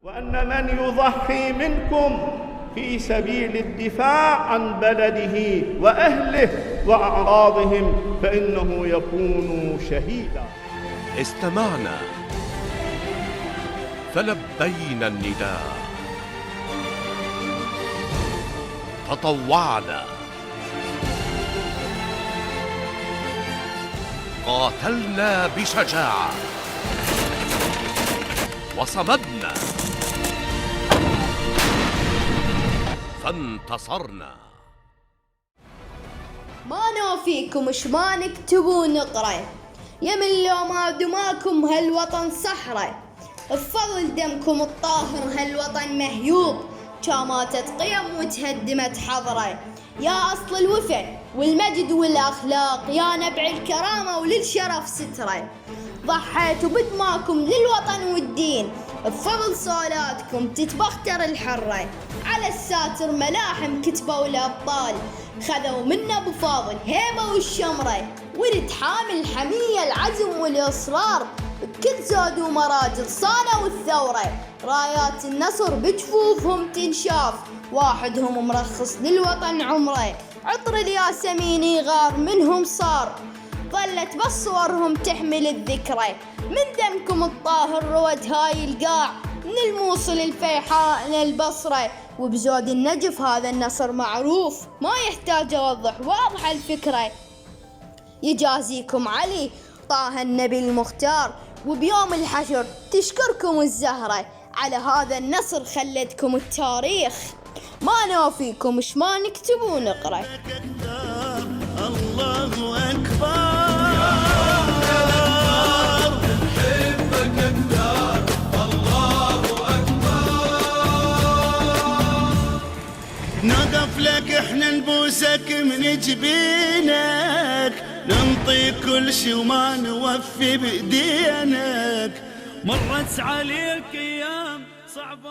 وأن من يضحي منكم في سبيل الدفاع عن بلده وأهله وأعراضهم فإنه يكون شهيدا. استمعنا فلبينا النداء، تطوعنا، قاتلنا بشجاعة، وصمدنا فانتصرنا. ما نوفيكم اش ما نكتبوا نقرأ، يمن لو ما دماكم هالوطن صحرة، بفضل دمكم الطاهر هالوطن مهيوب، كاماتت قيم وتهدمت حضرة. يا أصل الوفا والمجد والأخلاق، يا نبع الكرامة وللشرف سترة، ضحيتوا بدماكم للوطن والدين، بفضل صولاتكم تتبختر الحرة. على الساتر ملاحم كتبوا الأبطال، خذوا منا بفاضل هيبة والشمرة، ورد حامل حمية العزم والإصرار، بكل زود ومراجل صانوا الثورة. رايات النصر بجفوفهم تنشاف، واحدهم مرخص للوطن عمره، عطر الياسميني غار منهم صار، ظلت بس صورهم تحمل الذكرى. من دمكم الطاهر روت هاي القاع، من الموصل الفيحاء للبصرة، وبزود النجف هذا النصر معروف، ما يحتاج أوضح واضحة الفكرة. يجازيكم علي طه النبي المختار، وبيوم الحشر تشكركم الزهرة، على هذا النصر خلدكم التاريخ. ما نوفيكم اش ما نكتب ونقرأ. الله أكبر، نحبك أكثر، الله أكبر. نقف لك احنا نبوسك من جبينك، ننطي كل شي وما نوفي بدينك. مرت عليك أيام صعبة